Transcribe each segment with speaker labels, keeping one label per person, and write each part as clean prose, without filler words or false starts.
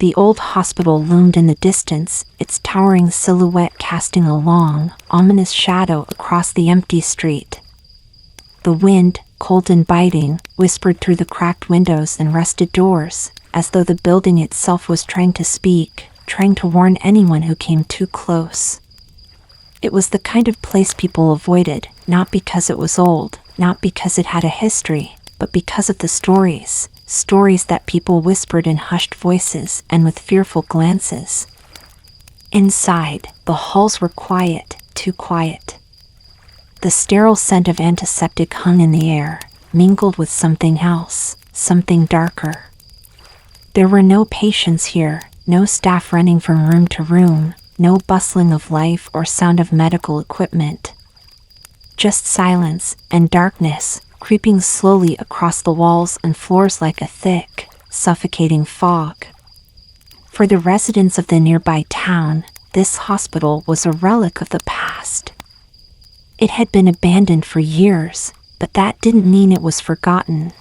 Speaker 1: The old hospital loomed in the distance, its towering silhouette casting a long, ominous shadow across the empty street. The wind, cold and biting, whispered through the cracked windows and rusted doors, as though the building itself was trying to speak, trying to warn anyone who came too close. It was the kind of place people avoided, not because it was old, not because it had a history, but because of the stories that people whispered in hushed voices and with fearful glances. Inside, the halls were quiet, too quiet. The sterile scent of antiseptic hung in the air, mingled with something else, something darker. There were no patients here, no staff running from room to room, no bustling of life or sound of medical equipment. Just silence and darkness, creeping slowly across the walls and floors like a thick, suffocating fog. For the residents of the nearby town, this hospital was a relic of the past. It had been abandoned for years, but that didn't mean it was forgotten.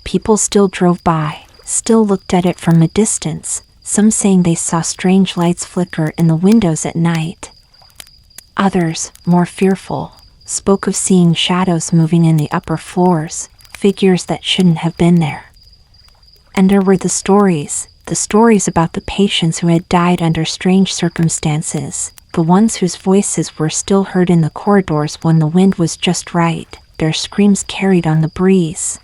Speaker 1: People still drove by, still looked at it from a distance, some saying they saw strange lights flicker in the windows at night. Others, more fearful, spoke of seeing shadows moving in the upper floors, figures that shouldn't have been there. And there were the stories about the patients who had died under strange circumstances, the ones whose voices were still heard in the corridors when the wind was just right, their screams carried on the breeze.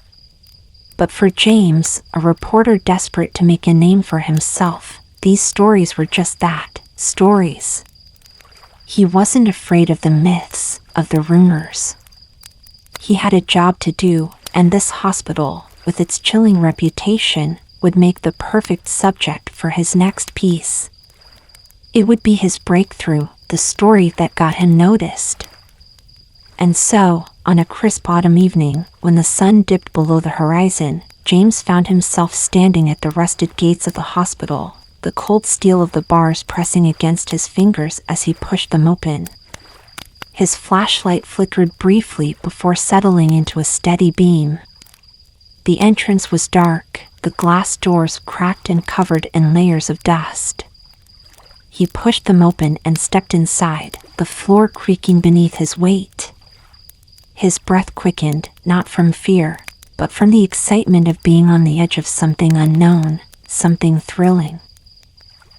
Speaker 1: But for James, a reporter desperate to make a name for himself, these stories were just that, stories. He wasn't afraid of the myths, of the rumors. He had a job to do, and this hospital, with its chilling reputation, would make the perfect subject for his next piece. It would be his breakthrough, the story that got him noticed. And so, on a crisp autumn evening, when the sun dipped below the horizon, James found himself standing at the rusted gates of the hospital, the cold steel of the bars pressing against his fingers as he pushed them open. His flashlight flickered briefly before settling into a steady beam. The entrance was dark, the glass doors cracked and covered in layers of dust. He pushed them open and stepped inside, the floor creaking beneath his weight. His breath quickened, not from fear, but from the excitement of being on the edge of something unknown, something thrilling.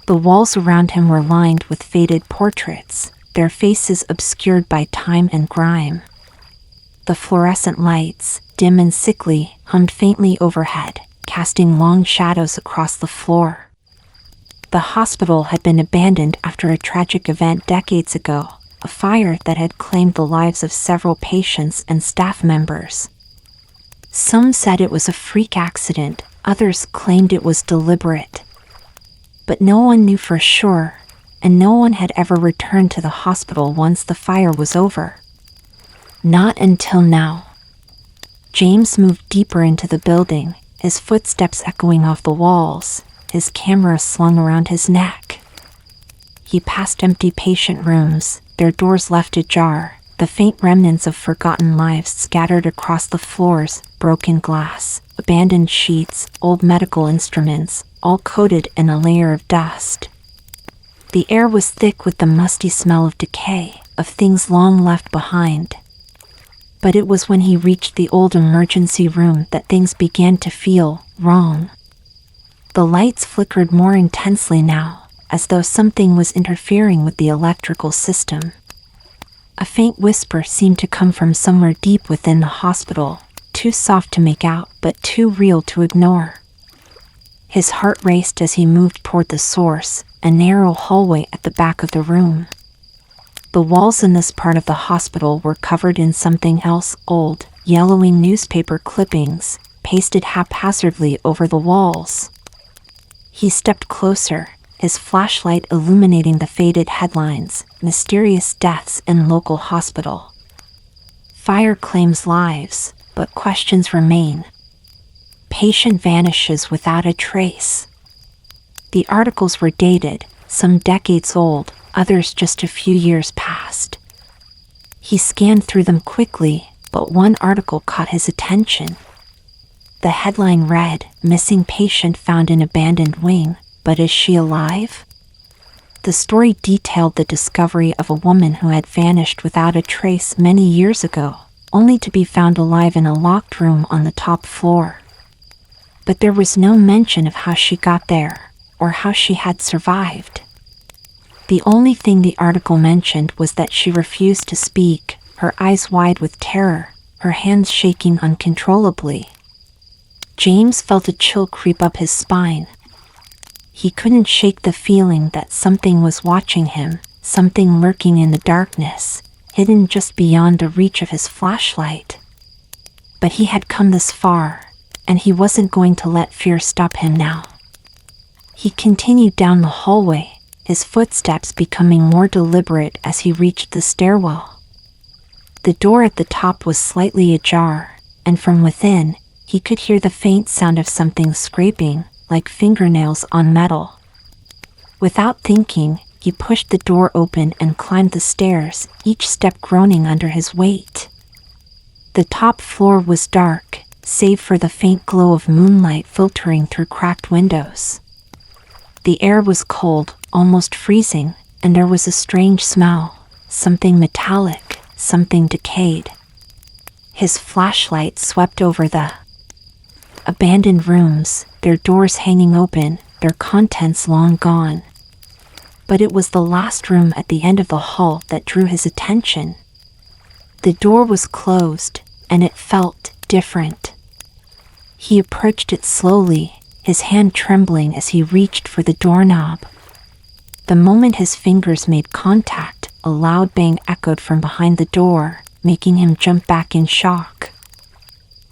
Speaker 1: The walls around him were lined with faded portraits, their faces obscured by time and grime. The fluorescent lights, dim and sickly, hummed faintly overhead, casting long shadows across the floor. The hospital had been abandoned after a tragic event decades ago, a fire that had claimed the lives of several patients and staff members. Some said it was a freak accident, others claimed it was deliberate. But no one knew for sure, and no one had ever returned to the hospital once the fire was over. Not until now. James moved deeper into the building, his footsteps echoing off the walls, his camera slung around his neck. He passed empty patient rooms, their doors left ajar, the faint remnants of forgotten lives scattered across the floors, broken glass, abandoned sheets, old medical instruments, all coated in a layer of dust. The air was thick with the musty smell of decay, of things long left behind. But it was when he reached the old emergency room that things began to feel wrong. The lights flickered more intensely now, as though something was interfering with the electrical system. A faint whisper seemed to come from somewhere deep within the hospital, too soft to make out but too real to ignore. His heart raced as he moved toward the source, a narrow hallway at the back of the room. The walls in this part of the hospital were covered in something else, old, yellowing newspaper clippings, pasted haphazardly over the walls. He stepped closer, his flashlight illuminating the faded headlines, mysterious deaths in local hospital. Fire claims lives, but questions remain. Patient vanishes without a trace. The articles were dated, some decades old, others just a few years past. He scanned through them quickly, but one article caught his attention. The headline read, "Missing patient found in abandoned wing, But is she alive? The story detailed the discovery of a woman who had vanished without a trace many years ago, only to be found alive in a locked room on the top floor. But there was no mention of how she got there, or how she had survived. The only thing the article mentioned was that she refused to speak, her eyes wide with terror, her hands shaking uncontrollably. James felt a chill creep up his spine. He couldn't shake the feeling that something was watching him, something lurking in the darkness, hidden just beyond the reach of his flashlight. But he had come this far, and he wasn't going to let fear stop him now. He continued down the hallway, his footsteps becoming more deliberate as he reached the stairwell. The door at the top was slightly ajar, and from within, he could hear the faint sound of something scraping, like fingernails on metal. Without thinking, he pushed the door open and climbed the stairs, each step groaning under his weight. The top floor was dark, save for the faint glow of moonlight filtering through cracked windows. The air was cold, almost freezing, and there was a strange smell, something metallic, something decayed. His flashlight swept over the abandoned rooms, their doors hanging open, their contents long gone. But it was the last room at the end of the hall that drew his attention. The door was closed, and it felt different. He approached it slowly, his hand trembling as he reached for the doorknob. The moment his fingers made contact, a loud bang echoed from behind the door, making him jump back in shock.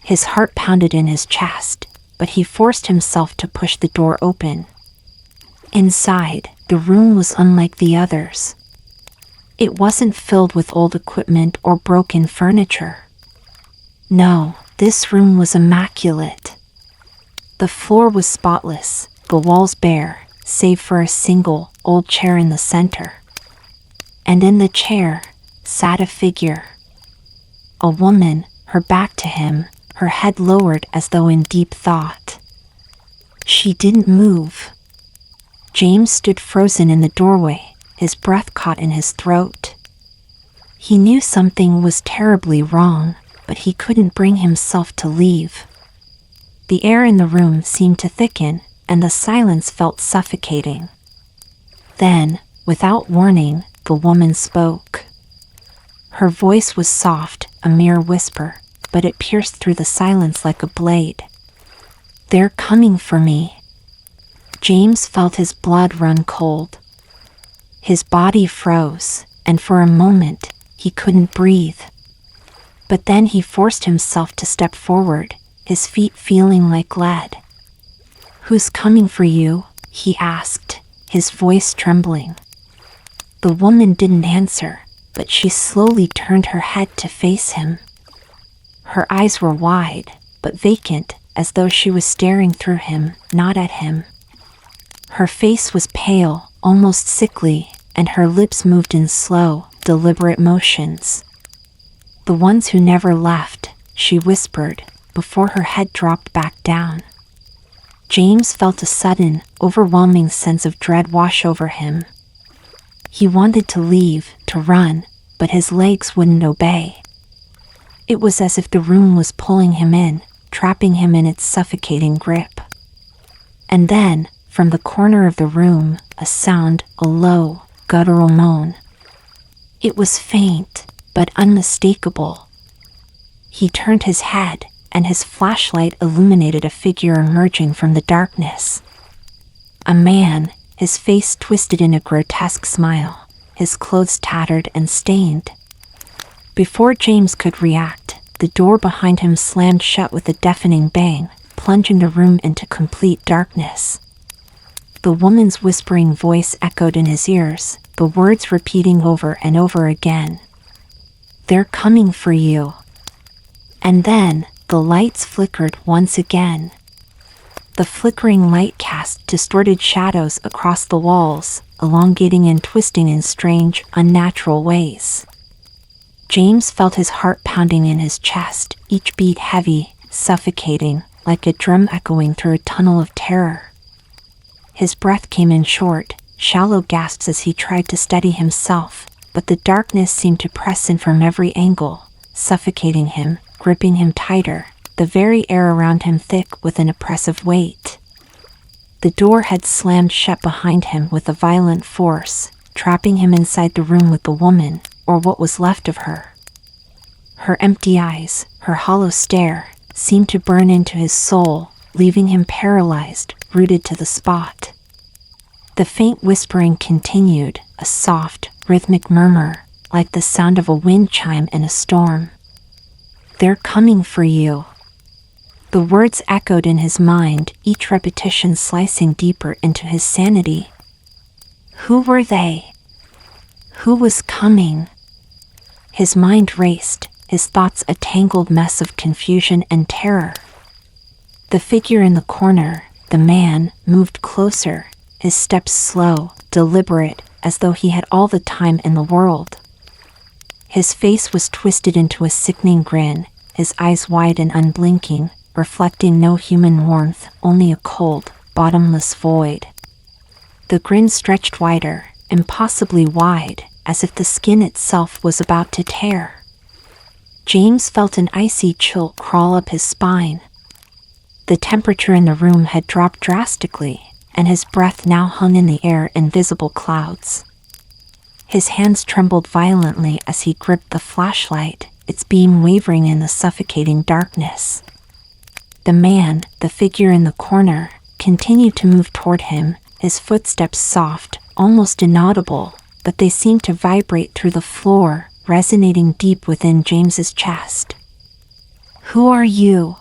Speaker 1: His heart pounded in his chest, but he forced himself to push the door open. Inside, the room was unlike the others. It wasn't filled with old equipment or broken furniture. No, this room was immaculate. The floor was spotless, the walls bare, save for a single, old chair in the center. And in the chair, sat a figure. A woman, her back to him, her head lowered as though in deep thought. She didn't move. James stood frozen in the doorway, his breath caught in his throat. He knew something was terribly wrong, but he couldn't bring himself to leave. The air in the room seemed to thicken, and the silence felt suffocating. Then, without warning, the woman spoke. Her voice was soft, a mere whisper, but it pierced through the silence like a blade. "They're coming for me." James felt his blood run cold. His body froze, and for a moment, he couldn't breathe. But then he forced himself to step forward, his feet feeling like lead. "Who's coming for you?" he asked, his voice trembling. The woman didn't answer, but she slowly turned her head to face him. Her eyes were wide, but vacant, as though she was staring through him, not at him. Her face was pale, almost sickly, and her lips moved in slow, deliberate motions. "The ones who never left," she whispered, before her head dropped back down. James felt a sudden, overwhelming sense of dread wash over him. He wanted to leave, to run, but his legs wouldn't obey. It was as if the room was pulling him in, trapping him in its suffocating grip. And then, from the corner of the room, a sound, a low, guttural moan. It was faint, but unmistakable. He turned his head, and his flashlight illuminated a figure emerging from the darkness. A man, his face twisted in a grotesque smile, his clothes tattered and stained. Before James could react, the door behind him slammed shut with a deafening bang, plunging the room into complete darkness. The woman's whispering voice echoed in his ears, the words repeating over and over again. "They're coming for you." And then, the lights flickered once again. The flickering light cast distorted shadows across the walls, elongating and twisting in strange, unnatural ways. James felt his heart pounding in his chest, each beat heavy, suffocating, like a drum echoing through a tunnel of terror. His breath came in short, shallow gasps as he tried to steady himself, but the darkness seemed to press in from every angle, suffocating him, gripping him tighter, the very air around him thick with an oppressive weight. The door had slammed shut behind him with a violent force, trapping him inside the room with the woman, or what was left of her. Her empty eyes, her hollow stare, seemed to burn into his soul, leaving him paralyzed, rooted to the spot. The faint whispering continued, a soft, rhythmic murmur, like the sound of a wind chime in a storm. "They're coming for you." The words echoed in his mind, each repetition slicing deeper into his sanity. Who were they? Who was coming? His mind raced, his thoughts a tangled mess of confusion and terror. The figure in the corner, the man, moved closer, his steps slow, deliberate, as though he had all the time in the world. His face was twisted into a sickening grin, his eyes wide and unblinking, reflecting no human warmth, only a cold, bottomless void. The grin stretched wider, impossibly wide, as if the skin itself was about to tear. James felt an icy chill crawl up his spine. The temperature in the room had dropped drastically, and his breath now hung in the air in visible clouds. His hands trembled violently as he gripped the flashlight, its beam wavering in the suffocating darkness. The man, the figure in the corner, continued to move toward him, his footsteps soft, almost inaudible, but they seemed to vibrate through the floor, resonating deep within James's chest. "Who are you?"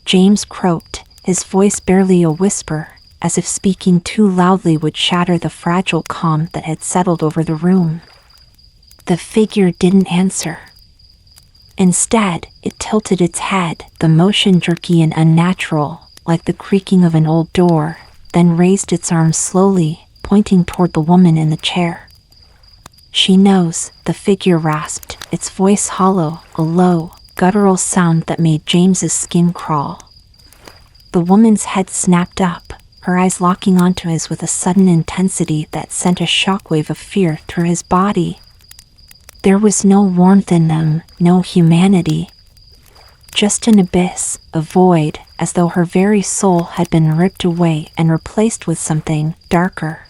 Speaker 1: James croaked, his voice barely a whisper, as if speaking too loudly would shatter the fragile calm that had settled over the room. The figure didn't answer. Instead, it tilted its head, the motion jerky and unnatural, like the creaking of an old door, then raised its arms slowly, pointing toward the woman in the chair. "She knows," the figure rasped, its voice hollow, a low, guttural sound that made James's skin crawl. The woman's head snapped up, her eyes locking onto his with a sudden intensity that sent a shockwave of fear through his body. There was no warmth in them, no humanity. Just an abyss, a void, as though her very soul had been ripped away and replaced with something darker.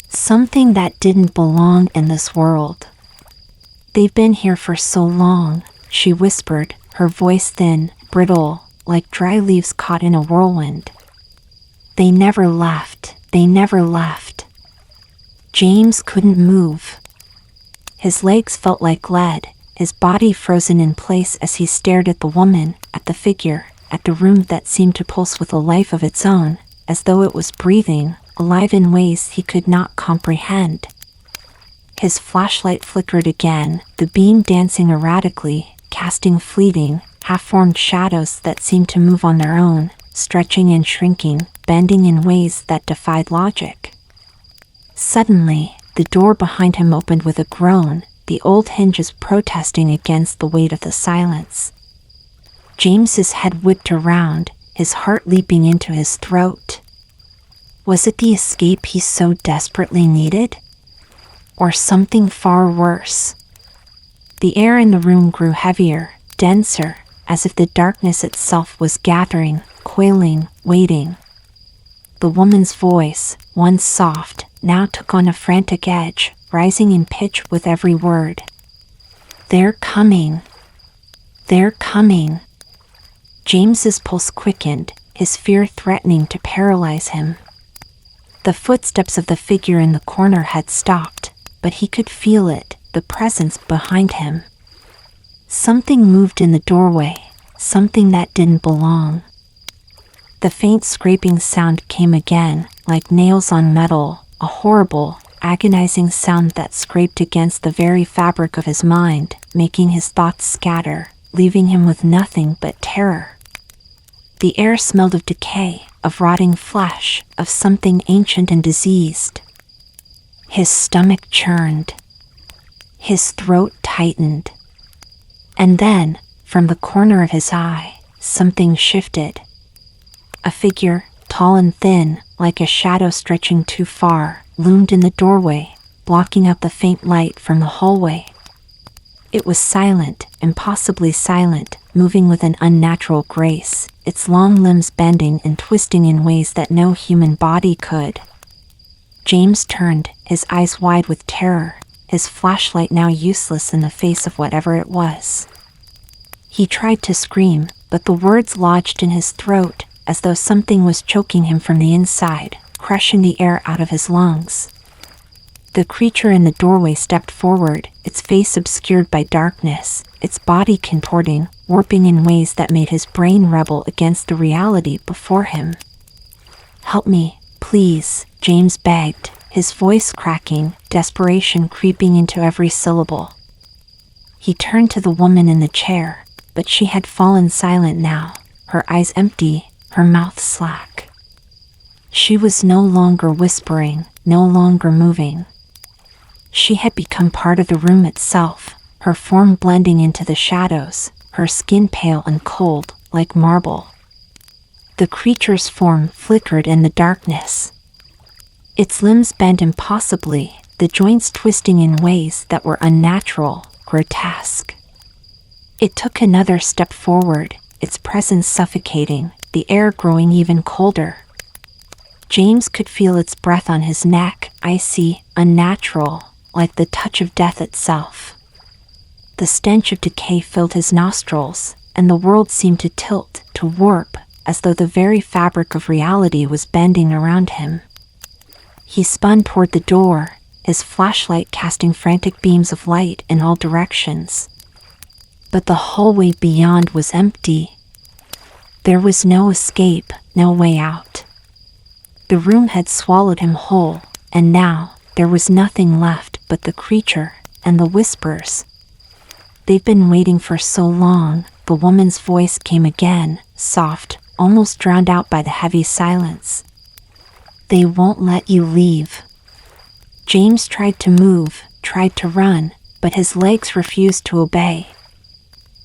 Speaker 1: Something that didn't belong in this world. "They've been here for so long," she whispered, her voice thin, brittle, like dry leaves caught in a whirlwind. "They never left, they never left." James couldn't move. His legs felt like lead, his body frozen in place as he stared at the woman, at the figure, at the room that seemed to pulse with a life of its own, as though it was breathing, alive in ways he could not comprehend. His flashlight flickered again, the beam dancing erratically, casting fleeting, half-formed shadows that seemed to move on their own, stretching and shrinking, bending in ways that defied logic. Suddenly, the door behind him opened with a groan, the old hinges protesting against the weight of the silence. James's head whipped around, his heart leaping into his throat. Was it the escape he so desperately needed? Or something far worse? The air in the room grew heavier, denser, as if the darkness itself was gathering, coiling, waiting. The woman's voice, once soft, now took on a frantic edge, rising in pitch with every word. "They're coming. They're coming." James's pulse quickened, his fear threatening to paralyze him. The footsteps of the figure in the corner had stopped, but he could feel it, the presence behind him. Something moved in the doorway, something that didn't belong. The faint scraping sound came again, like nails on metal, a horrible, agonizing sound that scraped against the very fabric of his mind, making his thoughts scatter, leaving him with nothing but terror. The air smelled of decay, of rotting flesh, of something ancient and diseased. His stomach churned. His throat tightened. And then, from the corner of his eye, something shifted. A figure, tall and thin, like a shadow stretching too far, loomed in the doorway, blocking out the faint light from the hallway. It was silent, impossibly silent, moving with an unnatural grace, its long limbs bending and twisting in ways that no human body could. James turned, his eyes wide with terror, his flashlight now useless in the face of whatever it was. He tried to scream, but the words lodged in his throat, as though something was choking him from the inside, crushing the air out of his lungs. The creature in the doorway stepped forward, its face obscured by darkness, its body contorting, warping in ways that made his brain rebel against the reality before him. "Help me, please," James begged, his voice cracking, desperation creeping into every syllable. He turned to the woman in the chair, but she had fallen silent now, her eyes empty, her mouth slack. She was no longer whispering, no longer moving. She had become part of the room itself, her form blending into the shadows, her skin pale and cold, like marble. The creature's form flickered in the darkness. Its limbs bent impossibly, the joints twisting in ways that were unnatural, grotesque. It took another step forward, its presence suffocating, the air growing even colder. James could feel its breath on his neck, icy, unnatural, like the touch of death itself. The stench of decay filled his nostrils, and the world seemed to tilt, to warp, as though the very fabric of reality was bending around him. He spun toward the door, his flashlight casting frantic beams of light in all directions. But the hallway beyond was empty. There was no escape, no way out. The room had swallowed him whole, and now there was nothing left but the creature and the whispers. "They've been waiting for so long," the woman's voice came again, soft, almost drowned out by the heavy silence. "They won't let you leave." James tried to move, tried to run, but his legs refused to obey.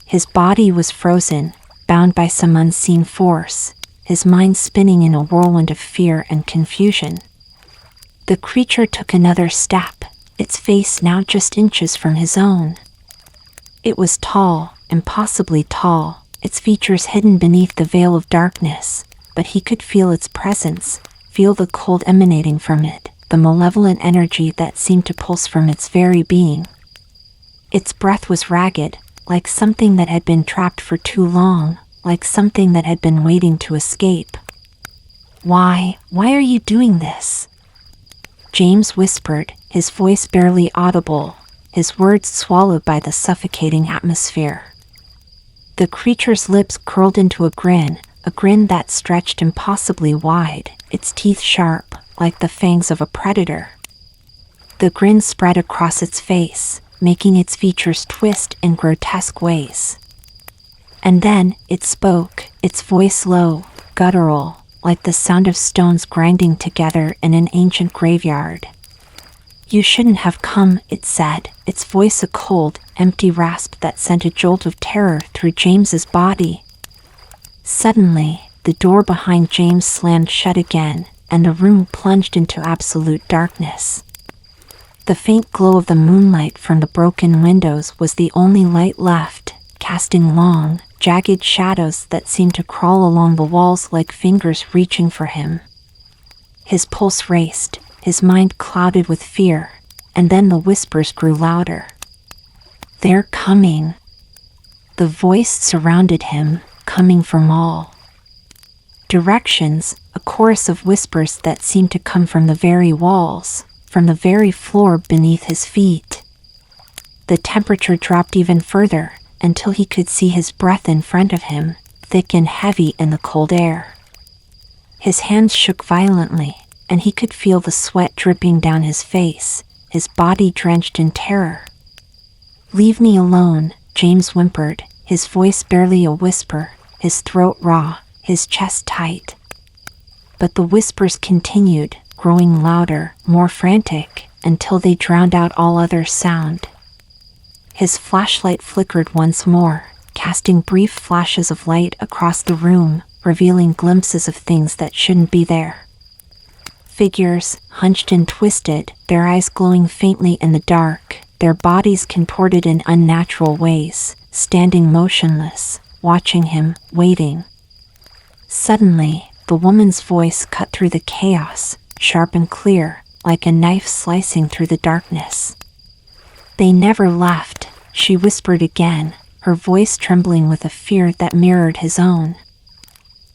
Speaker 1: His body was frozen, bound by some unseen force, his mind spinning in a whirlwind of fear and confusion. The creature took another step, its face now just inches from his own. It was tall, impossibly tall, its features hidden beneath the veil of darkness, but he could feel its presence, feel the cold emanating from it, the malevolent energy that seemed to pulse from its very being. Its breath was ragged, like something that had been trapped for too long, like something that had been waiting to escape. Why are you doing this?" James whispered, his voice barely audible, his words swallowed by the suffocating atmosphere. The creature's lips curled into a grin that stretched impossibly wide, its teeth sharp, like the fangs of a predator. The grin spread across its face, making its features twist in grotesque ways. And then it spoke, its voice low, guttural, like the sound of stones grinding together in an ancient graveyard. "You shouldn't have come," it said, its voice a cold, empty rasp that sent a jolt of terror through James's body. Suddenly, the door behind James slammed shut again, and the room plunged into absolute darkness. The faint glow of the moonlight from the broken windows was the only light left, casting long, jagged shadows that seemed to crawl along the walls like fingers reaching for him. His pulse raced, his mind clouded with fear, and then the whispers grew louder. "They're coming." The voice surrounded him, coming from all directions, a chorus of whispers that seemed to come from the very walls, from the very floor beneath his feet. The temperature dropped even further, until he could see his breath in front of him, thick and heavy in the cold air. His hands shook violently, and he could feel the sweat dripping down his face, his body drenched in terror. "Leave me alone," James whimpered, his voice barely a whisper, his throat raw, his chest tight. But the whispers continued, growing louder, more frantic, until they drowned out all other sound. His flashlight flickered once more, casting brief flashes of light across the room, revealing glimpses of things that shouldn't be there. Figures, hunched and twisted, their eyes glowing faintly in the dark, their bodies contorted in unnatural ways, standing motionless, watching him, waiting. Suddenly, the woman's voice cut through the chaos, sharp and clear, like a knife slicing through the darkness. "They never left," she whispered again, her voice trembling with a fear that mirrored his own.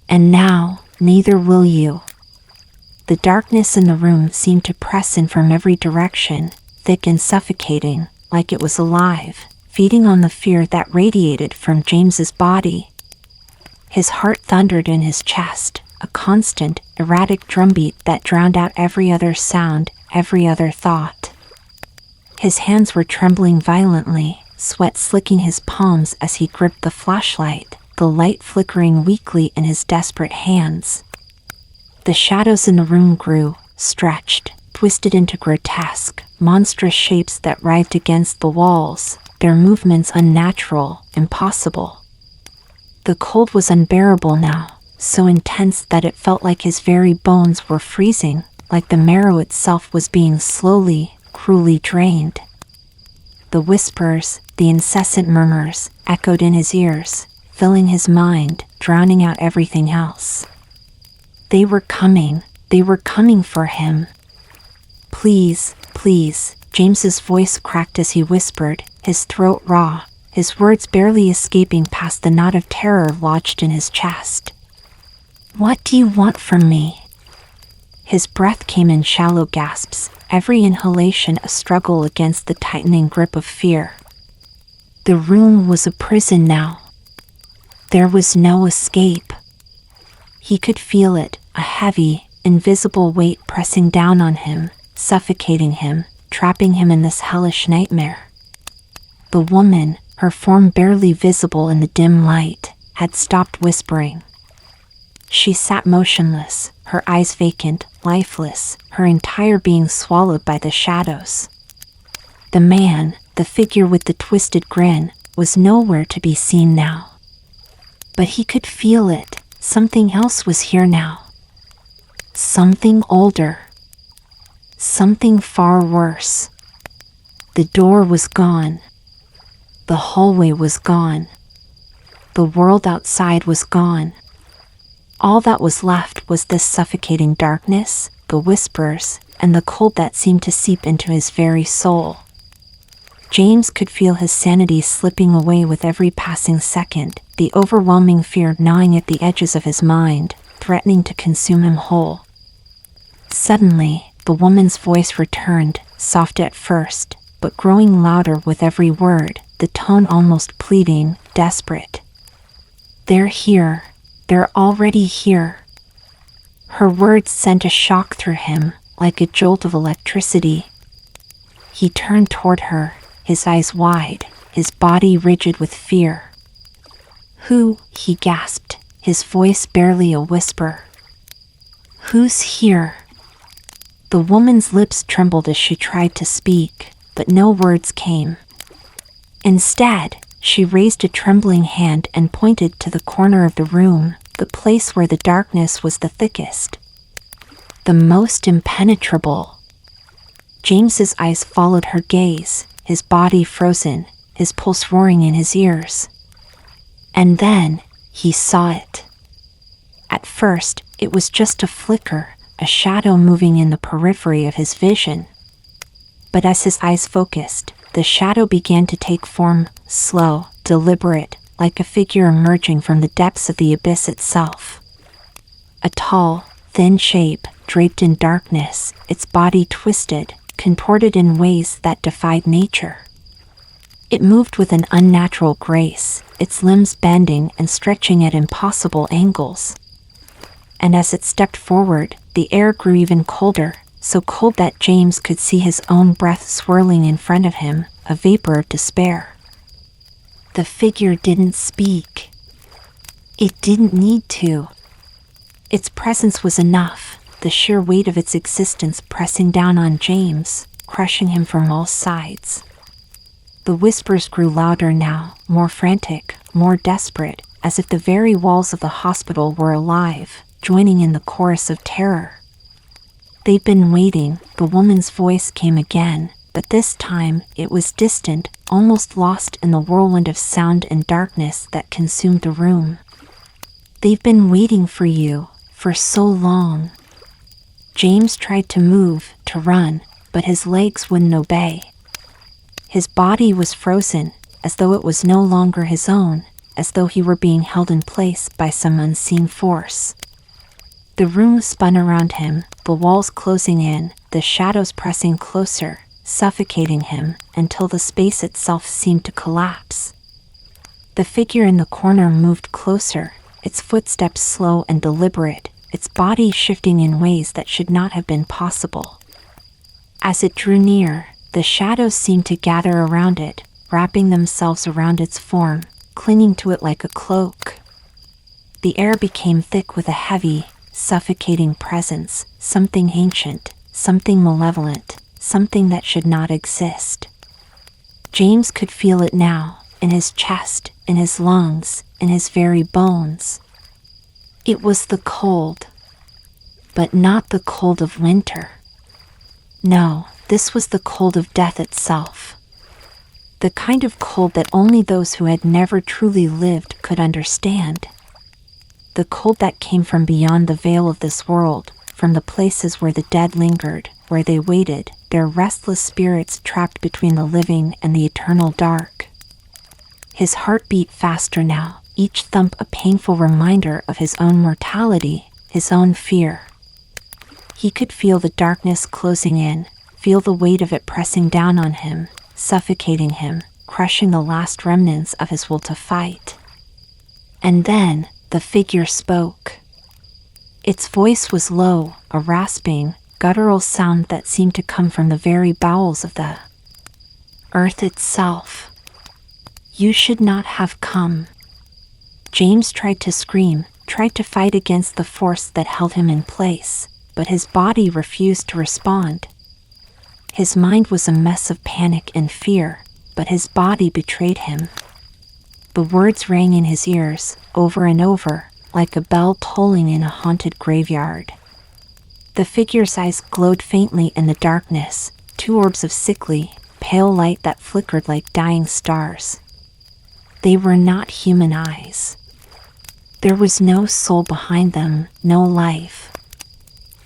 Speaker 1: "And now, neither will you." The darkness in the room seemed to press in from every direction, thick and suffocating, like it was alive, feeding on the fear that radiated from James's body. His heart thundered in his chest, a constant, erratic drumbeat that drowned out every other sound, every other thought. His hands were trembling violently, sweat slicking his palms as he gripped the flashlight, the light flickering weakly in his desperate hands. The shadows in the room grew, stretched, twisted into grotesque, monstrous shapes that writhed against the walls, their movements unnatural, impossible. The cold was unbearable now, so intense that it felt like his very bones were freezing, like the marrow itself was being slowly, cruelly drained. The whispers, the incessant murmurs, echoed in his ears, filling his mind, drowning out everything else. They were coming for him. "Please, please," James's voice cracked as he whispered, his throat raw, his words barely escaping past the knot of terror lodged in his chest. "What do you want from me?" His breath came in shallow gasps, every inhalation a struggle against the tightening grip of fear. The room was a prison now. There was no escape. He could feel it, a heavy, invisible weight pressing down on him, suffocating him, trapping him in this hellish nightmare. The woman, her form barely visible in the dim light, had stopped whispering. She sat motionless, her eyes vacant, lifeless, her entire being swallowed by the shadows. The man, the figure with the twisted grin, was nowhere to be seen now. But he could feel it. Something else was here now. Something older. Something far worse. The door was gone. The hallway was gone. The world outside was gone. All that was left was this suffocating darkness, the whispers, and the cold that seemed to seep into his very soul. James could feel his sanity slipping away with every passing second, the overwhelming fear gnawing at the edges of his mind, threatening to consume him whole. Suddenly, the woman's voice returned, soft at first, but growing louder with every word, the tone almost pleading, desperate. "They're here. They're already here." Her words sent a shock through him, like a jolt of electricity. He turned toward her, his eyes wide, his body rigid with fear. "Who?" he gasped, his voice barely a whisper. "Who's here?" The woman's lips trembled as she tried to speak, but no words came. Instead, she raised a trembling hand and pointed to the corner of the room, the place where the darkness was the thickest, the most impenetrable. James's eyes followed her gaze, his body frozen, his pulse roaring in his ears. And then, he saw it. At first, it was just a flicker, a shadow moving in the periphery of his vision. But as his eyes focused, the shadow began to take form, slow, deliberate, like a figure emerging from the depths of the abyss itself. A tall, thin shape, draped in darkness, its body twisted, contorted in ways that defied nature. It moved with an unnatural grace, its limbs bending and stretching at impossible angles. And as it stepped forward, the air grew even colder, so cold that James could see his own breath swirling in front of him, a vapor of despair. The figure didn't speak. It didn't need to. Its presence was enough, the sheer weight of its existence pressing down on James, crushing him from all sides. The whispers grew louder now, more frantic, more desperate, as if the very walls of the hospital were alive, joining in the chorus of terror. "They've been waiting," the woman's voice came again, but this time it was distant, almost lost in the whirlwind of sound and darkness that consumed the room. "They've been waiting for you, for so long." James tried to move, to run, but his legs wouldn't obey. His body was frozen, as though it was no longer his own, as though he were being held in place by some unseen force. The room spun around him, the walls closing in, the shadows pressing closer, suffocating him, until the space itself seemed to collapse. The figure in the corner moved closer, its footsteps slow and deliberate, its body shifting in ways that should not have been possible. As it drew near, the shadows seemed to gather around it, wrapping themselves around its form, clinging to it like a cloak. The air became thick with a heavy, suffocating presence, something ancient, something malevolent, something that should not exist. James could feel it now, in his chest, in his lungs, in his very bones. It was the cold. But not the cold of winter. No, this was the cold of death itself. The kind of cold that only those who had never truly lived could understand. The cold that came from beyond the veil of this world, from the places where the dead lingered, where they waited, their restless spirits trapped between the living and the eternal dark. His heart beat faster now, each thump a painful reminder of his own mortality, his own fear. He could feel the darkness closing in, feel the weight of it pressing down on him, suffocating him, crushing the last remnants of his will to fight. And then, the figure spoke. Its voice was low, a rasping, guttural sound that seemed to come from the very bowels of the earth itself. "You should not have come." James tried to scream, tried to fight against the force that held him in place, but his body refused to respond. His mind was a mess of panic and fear, but his body betrayed him. The words rang in his ears, over and over, like a bell tolling in a haunted graveyard. The figure's eyes glowed faintly in the darkness, two orbs of sickly, pale light that flickered like dying stars. They were not human eyes. There was no soul behind them, no life.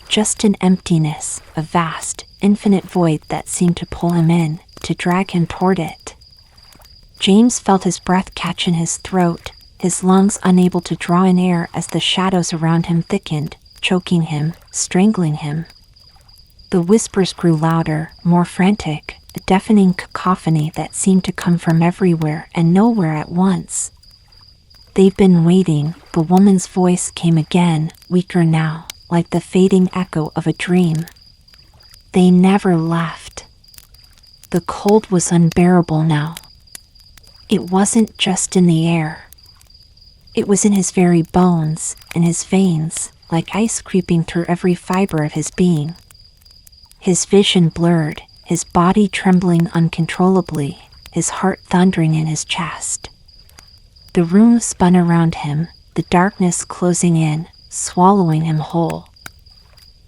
Speaker 1: Just an emptiness, a vast, infinite void that seemed to pull him in, to drag him toward it. James felt his breath catch in his throat, his lungs unable to draw in air as the shadows around him thickened, choking him, strangling him. The whispers grew louder, more frantic, a deafening cacophony that seemed to come from everywhere and nowhere at once. "They've been waiting," the woman's voice came again, weaker now, like the fading echo of a dream. "They never left." The cold was unbearable now. It wasn't just in the air. It was in his very bones, in his veins, like ice creeping through every fiber of his being. His vision blurred, his body trembling uncontrollably, his heart thundering in his chest. The room spun around him, the darkness closing in, swallowing him whole.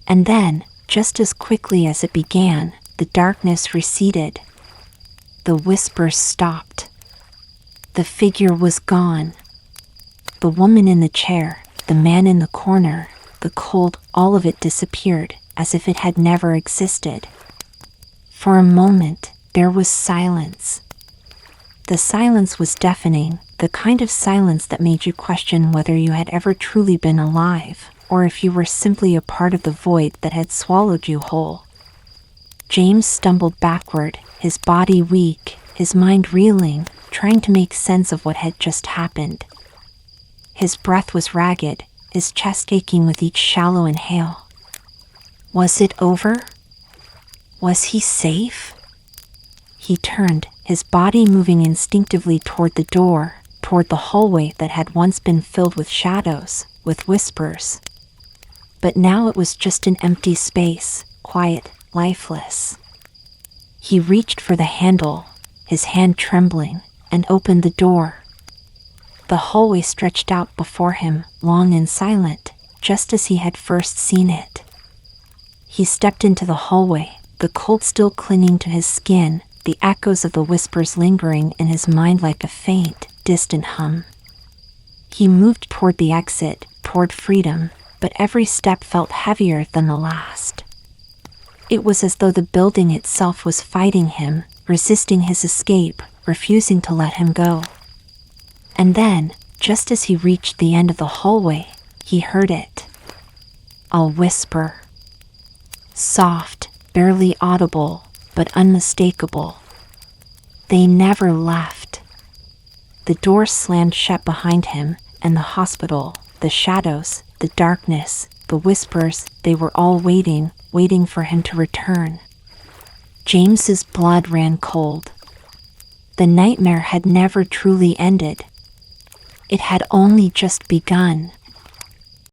Speaker 1: And then, just as quickly as it began, the darkness receded. The whispers stopped. The figure was gone. The woman in the chair, the man in the corner, the cold, all of it disappeared, as if it had never existed. For a moment, there was silence. The silence was deafening, the kind of silence that made you question whether you had ever truly been alive, or if you were simply a part of the void that had swallowed you whole. James stumbled backward, his body weak, his mind reeling, trying to make sense of what had just happened. His breath was ragged, his chest aching with each shallow inhale. Was it over? Was he safe? He turned, his body moving instinctively toward the door, toward the hallway that had once been filled with shadows, with whispers. But now it was just an empty space, quiet, lifeless. He reached for the handle, his hand trembling, and opened the door. The hallway stretched out before him, long and silent, just as he had first seen it. He stepped into the hallway, the cold still clinging to his skin, the echoes of the whispers lingering in his mind like a faint, distant hum. He moved toward the exit, toward freedom, but every step felt heavier than the last. It was as though the building itself was fighting him, resisting his escape, refusing to let him go. And then, just as he reached the end of the hallway, he heard it. A whisper. Soft, barely audible, but unmistakable. They never left. The door slammed shut behind him, and the hospital, the shadows, the darkness, the whispers, they were all waiting for him to return. James's blood ran cold. The nightmare had never truly ended. It had only just begun.